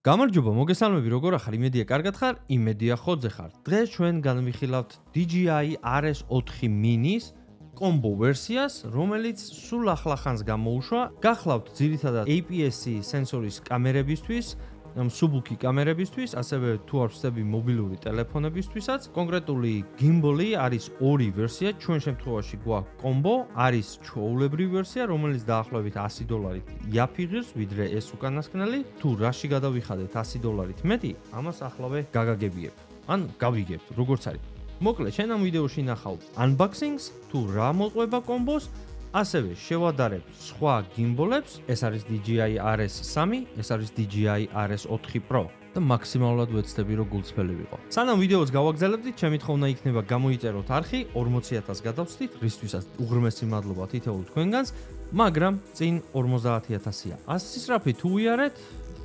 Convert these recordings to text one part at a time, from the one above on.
გამარჯობა, მოგესალმები, როგორ ახარ? იმედია, კარგად ხარ? იმედია, ხოძე ხარ. დღეს ჩვენ განვიხილავთ DJI RS4 Mini-ს კომბო ვერსიას, რომელიც სულ ახლახანს გამოუშვა. გახლავთ ძირითადად APS-C სენსორის კამერებისთვის, მსუბუქი კამერებისთვის, ასევე თუ არ ვცდები მობილური ტელეფონებისთვისაც. კონკრეტული gimbal-ი არის ორი ვერსია, ჩვენ შემთხვევაში გვაქვს კომბო, არის ჩვეულებრივი ვერსია, რომელიც დაახლოებით $100-ით იაფიღებს, ვიდრე ეს უკანასკნელი. თუ რაში გადავიხადეთ $100-ით მეტი, ამას ახლავე გაგაგებიებ. ან გავიგებთ, როგორც არის. მოკლედ, შენ ამ ვიდეოში ნახავ unboxing-ს, თუ რა მოყვება კომბოს, ასევე შევადარებ სხვა gimbal-ებს, ეს არის DJI RS3, ეს არის DJI RS4 Pro და მაქსიმალურად ვეცდები, რომ გულწრფელი ვიყო. სანამ ვიდეოს გავაგზავნებდით, ჩემი თხოვნა იქნება გამოიწეროთ არხი, 40,000-ს გადავწვდით, რისთვისაც უღრმესი მადლობა თითოეულ თქვენგანს, მაგრამ წინ 50,000-ია. ასე სწრაფი თუ ვიარეთ,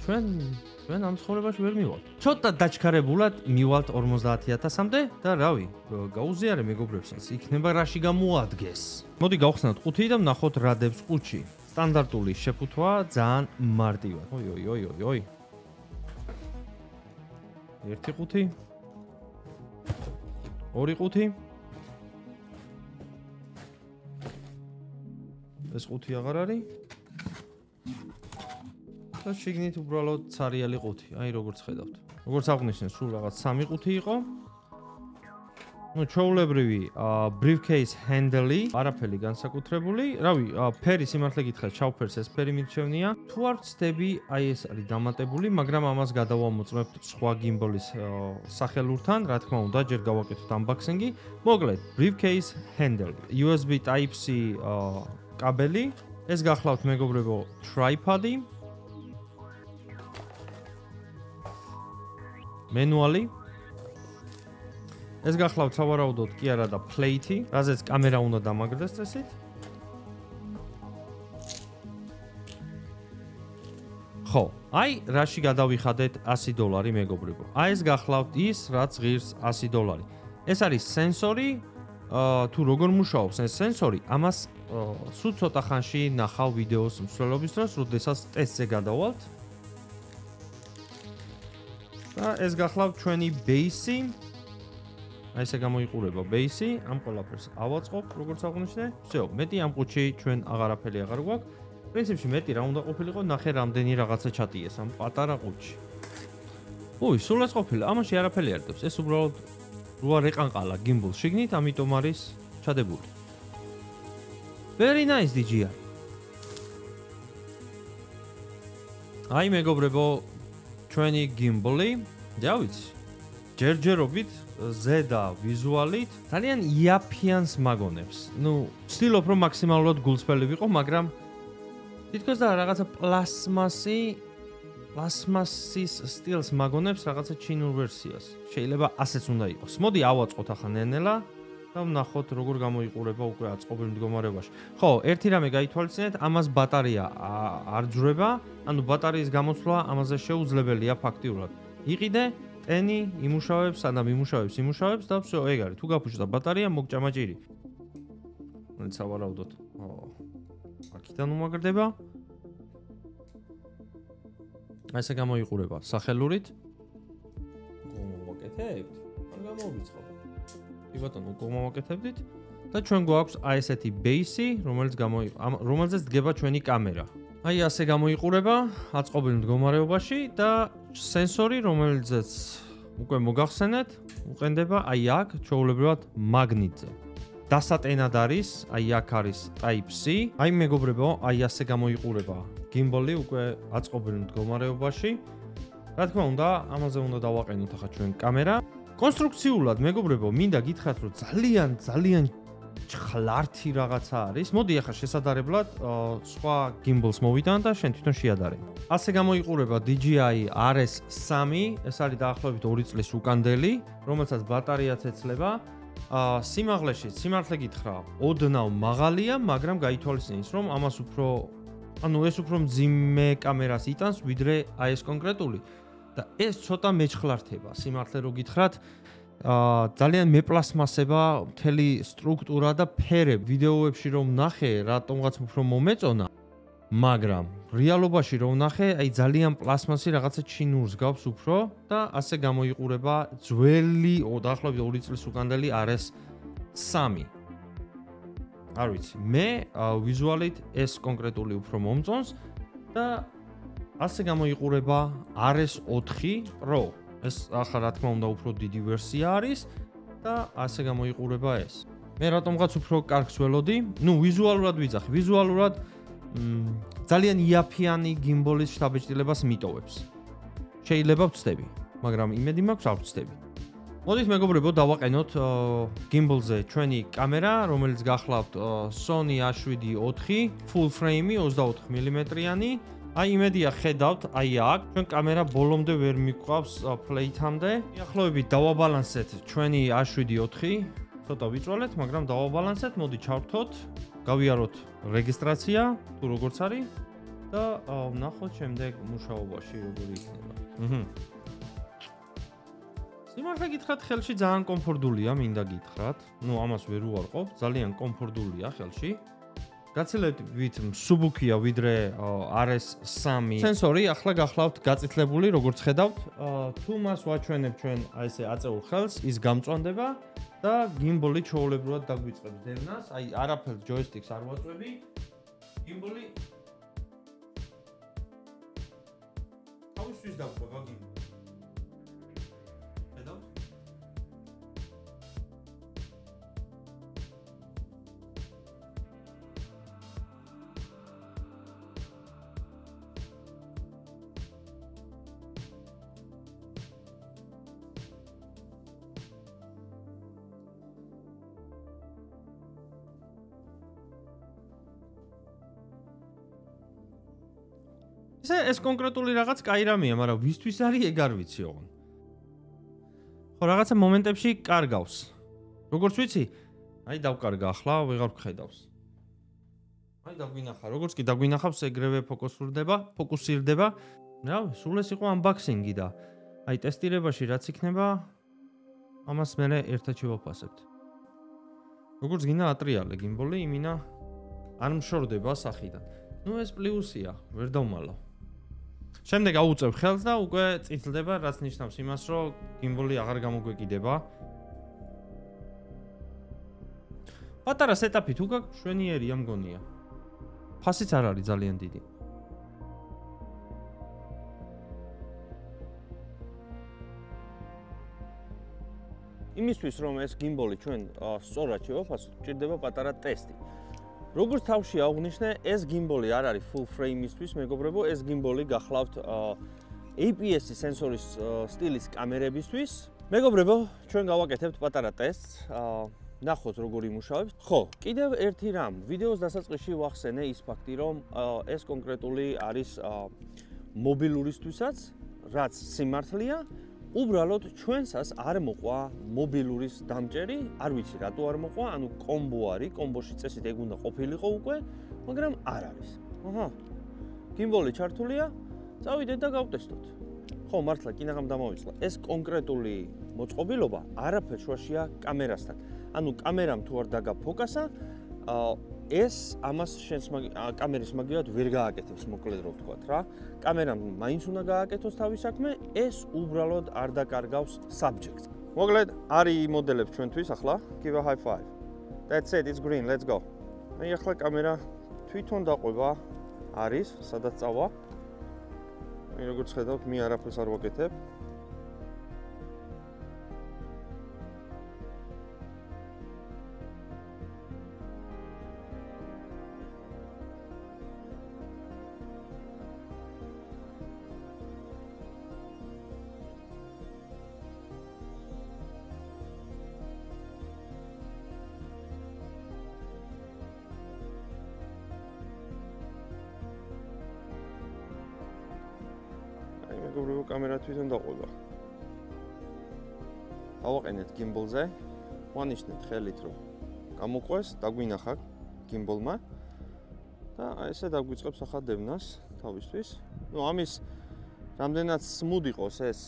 ჩვენ ამ ცხოვრებაში ვერ მივალთ. ცოტა დაჩქარებულად მივალთ 50,000-მდე და რავი, გაუზიარე მეგობრებსაც, იქნება რაში გამოადგეს. მოდი გავხსნათ ყუთი და ვნახოთ რა დებს ყუთში. სტანდარტული შეფუთვა ძალიან მარტივად. ოი. ერთი ყუთი. ორი ყუთი. ეს ყუთი აღარ არის. და შიგნით უბრალოდ ცარიალი ყუთი. აი როგორც ხედავთ. როგორც აღნიშნე, სულ რაღაც 3 ყუთი იყო. ჩვეულებრივი briefcase handle-ი, არაფერი განსაკუთრებული. რავი, ფერი სიმართლე გითხრათ, შავ ფერს ეს ფერი მირჩევნია. თუ არ ვცდები, აი ეს არის დამატებული, მაგრამ ამას გადავამოწმებთ სხვა gimbal-ის სახელურთან, რა თქმა უნდა, ჯერ გავაკეთოთ unboxing-ი. მოკლედ, briefcase handle, USB Type-C კაბელი, ეს გახლავთ მეგობრებო, tripod-ი. მენუალი. ეს გახლავთ სავარაუდოდ კი არა და plate-ი, რაზეც კამერა უნდა დამაგრდეს წესით. ხო, აი რაში გადავიხადეთ $100 მეგობრებო. აი ეს გახლავთ ის, რაც ღირს $100. ეს არის სენსორი, თუ როგორ მუშაობს ეს სენსორი, ამას სულ ცოტა ხანში ნახავ ვიდეოს მსვლელობის დროს, როდესაც ტესტზე გადავალთ. და ეს გახლავთ ჩვენი base-ი. აი ესე გამოიყურება base-ი, ამ ყველაფერს ავაწყობ, როგორც აღნიშნე. всё, მეტი ამ ყუთში ჩვენ აღარაფერი აღარ გვაქვს. პრინციპში მეტი რა უნდა ყოფილიყო, ნახე რამდენი რაღაცა ჩატიეს ამ პატარა ყუთში. უი, სულ ეს ყოფილა, ამაში არაფერი არ დებს. ეს უბრალოდ როა რეყანყალა gimbal შიგნით, ამიტომ არის ჩადებული. Very nice DJI. აი მეგობრებო, ჩვენი gimbal-ი, რა ვიცი, ჯერჯერობით ზედა ვიზუალით ძალიან იაფიანს მაგონებს. ვცდილობ რომ მაქსიმალურად გულწრფელი ვიყო, მაგრამ თითქოს და რაღაცა პლასმასის სტილს მაგონებს რაღაცა ჩინურ ვერსიას. შეიძლება ასეც უნდა იყოს. მოდი ავაწყოთ ახლა ნენელა და ვნახოთ როგორ გამოიყურება უკვე აწყობილ მდგომარეობაში. ხო, ერთი რამე გაითვალისწინეთ, ამას ბატარეა არ ძვრება, ანუ ბატარეის გამოცვლა ამაზე შეუძლებელია ფაქტიურად. იყიდე ტენი იმუშავებს, სანამ იმუშავებს და всё, ეგ არის. თუ გაფუჭდა ბატარეა, მოგჭამა ჭირი. ანუ სავარაუდოდ. აქედან უმაგრდება. აი ესე გამოიყურება სახელურით. მოვაკეთებთ? არ გამოვიწყო. კი ბატონო, მოვაკეთებდით და ჩვენ გვაქვს აი ესეთი base-ი, რომელზეც დგება ჩვენი კამერა. აი ასე გამოიყურება აწყობილ მდგომარეობაში და სენსორი, რომელზეც უკვე მოგახსენეთ, უყენდება აი აქ, ჩვეულებრივად მაგნიტზე. დასატენად არის, აი აქ არის Type-C. აი მეგობრებო, აი ასე გამოიყურება gimbal-ი უკვე აწყობილ მდგომარეობაში. რა თქმა უნდა, ამაზე უნდა დავაყენოთ ახლა ჩვენ კამერა. კონსტრუქციულად მეგობრებო, მინდა გითხრათ, რომ ძალიან ჭხლართი რაღაცა არის. მოდი ახლა შესადარებლად სხვა gimbal-ს მოვიდან და შენ თვითონ შეადარე. ასე გამოიყურება DJI RS3, ეს არის დაახლოებით 2 წლის უკანდელი, რომელსაც ბატარეაც ეცლება. სიმაღლეში, სიმართლე გითხრა, ოდნავ მაღალია, მაგრამ გაითვალისწინეთ, რომ ამას ეს უფრო მძიმე კამერას იტანს, ვიდრე აი ეს კონკრეტული. და ეს ცოტა მეჭხლართება, სიმართლე რო გითხრათ, ძალიან მეპლასმასება მთელი სტრუქტურა და ფერები. ვიდეოებში რომ ნახე, რატომღაც უფრო მომეწონა. მაგრამ რეალობაში რო ვნახე, აი ძალიან პლასმასი რაღაცა ჩინურს გავს უფრო და ასე გამოიყურება ძველი დაახლოებით 2 წლის უკანდელი RS3. არ ვიცი, მე ვიზუალით ეს კონკრეტული უფრო მომწონს და ასე გამოიყურება RS4 Pro. ეს ახლა რა თქმა უნდა უფრო დიდი ვერსია არის და ასე გამოიყურება ეს. მე რატომღაც უფრო კარგს ველოდი? ნუ ვიზუალურად ვიძახი, ვიზუალურად ძალიან იაფიანი გიმბოლის შთაბეჭდილებას მიტოვებს. შეიძლება ვწდები, მაგრამ იმედი მაქვს არ ვწდები. მოდით მეგობრებო, დავაყენოთ გიმბოლზე ჩვენი კამერა, რომელიც გახლავთ Sony A7 IV full frame 24 მმ-იანი. აი იმედია ხედავთ, აი აქ ჩვენ კამერა ბოლომდე ვერ მიყვავს plate-ამდე. მიახლოებით დავაბალანსეთ ჩვენი A7 IV, ცოტა ვიწვალეთ, მაგრამ დავაბალანსეთ, მოდი ჩავრთოთ, გავიაროთ რეგისტრაცია, თუ როგორც არის და ვნახოთ შემდეგ მუშაობაში როგორი იქნება. სიმართლე გითხრათ, ხელში ძალიან კომფორტულია, მინდა გითხრათ. ნუ ამას ვერ უარყოფ, ძალიან კომფორტულია ხელში. გაცილებით მსუბუქია ვიდრე RS3 სენსორი, ახლა გახლავთ გაწითლებული, როგორც ხედავთ. თუ მას ვაჩვენებ ჩვენ აი ესე აწეულ ხელს, ის გამწვანდება და გიმბოლი ჩვეულებრივად დაგვიწყებს დევნას. აი არაფერს ჯოისტიკს არ ვაწვევი. გიმბოლი თავისთვის დავყვება გიმბოლი. ეს კონკრეტული რაღაც კაი რამეა, მაგრამ ვისთვის არის ეგ არ ვიცი ოღონ. ხო, რაღაცა მომენტებში კარგავს. როგორც ვიცი, აი დავკარგა ახლა, ვეღარ ვხედავს. აი დაგვინახა, როგორც კი დაგვინახავს, ეგრევე ფოკუსირდება. რა, სულ ეს იყო unboxing-ი და აი ტესტირებაში რაც იქნება, ამას მე ერთად შევაფასებთ. როგორც გინდა ატრიალე გიმბოლი, იმინა არ მშორდება სახიდან. ნუ ეს პლუსია, ვერ დავმალო. შემდეგ აუწევ ხელს და უკვე წითლდება, რაც ნიშნავს იმას, რომ გიმბოლი აღარ გამოგვეკიდება. პატარა სეტაპი თუ გაქვს, მშვენიერია მგონია. ფასიც არ არის ძალიან დიდი. იმისთვის, რომ ეს გიმბოლი ჩვენ სწორად შევაფასოთ, გვჭირდება პატარა ტესტი. როგორც თავში აღვნიშნე, ეს გიმბოლი არ არის full frame-ისთვის, მეგობრებო, ეს გიმბოლი გახლავთ APS სენსორის სტილის კამერებისთვის. მეგობრებო, ჩვენ გავაკეთებთ პატარა ტესტს, ნახოთ როგორი მუშაობს. ხო, კიდევ ერთი რამ, ვიდეოს დასაწყისში ვახსენე ის ფაქტი, რომ ეს კონკრეტული არის მობილურისთვისაც, რაც სიმართლეა. უბრალოდ ჩვენსას არ მოყვა მობილურის დამჭერი, არ ვიცი რატო არ მოყვა, ანუ კომბო არის, კომბოში წესით ეგ უნდა ყოფილიყო უკვე, მაგრამ არ არის. აჰა. გიმბოლი ჩართულია, წავიდეთ და გავტესტოთ. ხო, მართლა კინაღამ დამოვიწყლა. ეს კონკრეტული მოწყობილობა არაფერ შუაშია კამერასთან. ანუ კამერამ თუ არ დაგაფოკასა, ეს ამას შენს კამერის მაგივრად ვერ გააკეთებს, მოკლედ რო ვთქვათ რა. კამერამ მაინც უნდა გააკეთოს თავის საქმე, ეს უბრალოდ არ დაკარგავს subjects. მოკლედ, არის მოდელებს ჩვენთვის ახლა, give a high five. That's it, it's green, let's go. მე ახლა კამერა თვითონ დაყვება არის, სადაც წავა. მე როგორც ხედავთ, მე არაფერს არ ვაკეთებ. მეგობრებო, კამერა თვითონ დაყვება. ავაყენეთ გიმბოლზე, ვანიშნეთ ხელით, რომ გამოყვეს, დაგვინახა გიმბოლმა და აი ესე დაგვიწყებს ახლა დევნას თავისთვის. ნუ ამის რამდენად smooth იყოს ეს,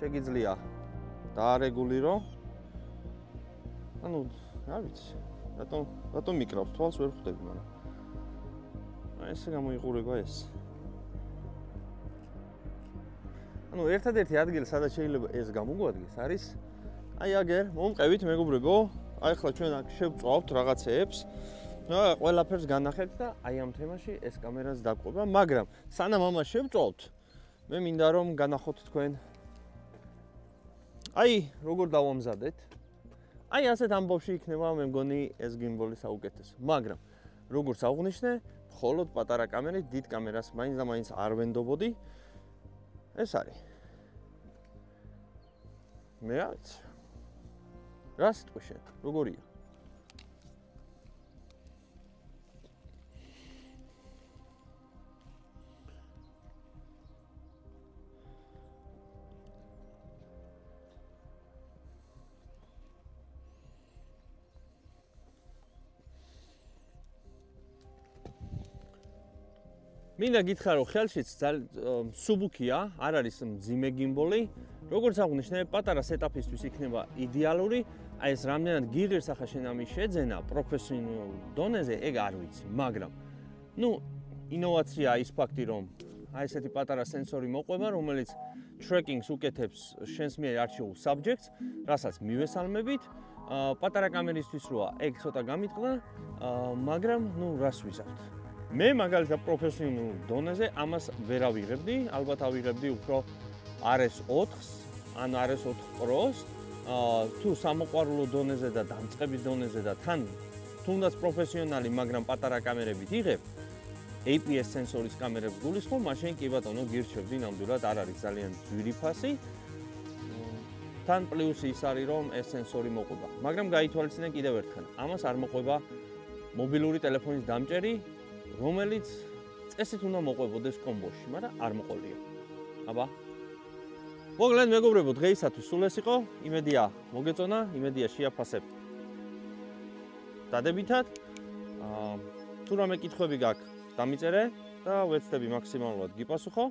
შეგიძლია დაარეგულირო. ანუ, რა ვიცი, რატომ მიკრავს თვალს ვერ ხვდები, მაგრამ აი ესე გამოიყურება ეს. ანუ ერთადერთი ადგილი, სადაც შეიძლება ეს გამოგვადგეს, არის აი აგერ, მომყევით მეგობრებო, აი ახლა ჩვენ აქ შევწვავთ რაღაცეებს. ყველაფერს განახერხეთ და აი ამ თემაში ეს კამერაც დაყვება, მაგრამ სანამ ამას შევწვავთ, მე მინდა რომ განახოთ თქვენ აი როგორ დავამზადეთ. აი ასეთ ამბავში იქნება მე მგონი ეს გიმბოლი საუკეთესო. მაგრამ როგორც აღვნიშნე, მხოლოდ პატარა კამერით დიდ კამერას მაინც და მაინც არ ვენდობოდი. ეს არის. მე რა ვიცი. რა სიტყვი შენ? როგორია? მინდა გითხრა რომ ხელშიც სუბუქია, არ არის მძიმე გიმბოლი. როგორც აღვნიშნე, პატარა სეტაპისთვის იქნება იდეალური. აი ეს რამდენად გიღირს ახლა შენ ამის შეძენა პროფესიონალურ დონეზე, ეგ არ ვიცი, მაგრამ ინოვაცია ის ფაქტი, რომ აი ესეთი პატარა სენსორი მოყვება, რომელიც ტრეკინგს უკეთებს შენს მიერ არჩეულ subjects, რასაც მივესალმებით. პატარა კამერისთვის როა, ეგ ცოტა გამიტყდა, მაგრამ რას ვიზავთ? მე მაგალითად პროფესიონალურ დონეზე ამას ვერ ავიღებდი, ალბათ ავიღებდი უფრო RS4-ს ან RS4 Pro-ს, თუ სამოყვარულო დონეზე და დამწყების დონეზე და თან თუნდაც პროფესიონალი, მაგრამ პატარა კამერებით იღებ, APS სენსორის კამერებს გულისხმობ, მაშინ კი ბატონო გირჩევდი, ნამდვილად არ არის ძალიან ძვირიფასი. თან პლუსი ის არის, რომ ეს სენსორი მოყვება. მაგრამ გაითვალისწინე კიდევ ერთხელ, ამას არ მოყვება მობილური ტელეფონის დამჭერი, რომელიც წესით უნდა მოყვებოდეს კომბოში, მაგრამ არ მოყოლია. აბა. მოგლენ მეგობრებო, დღეისათვის სულ ეს იყო. იმედია მოგეწონა, იმედია შეაფასებ დადებითად. თუ რამე კითხვები გაქვს, დამიწერე და ვეცდები მაქსიმალურად გიპასუხო.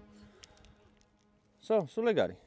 სულ ეგ არის.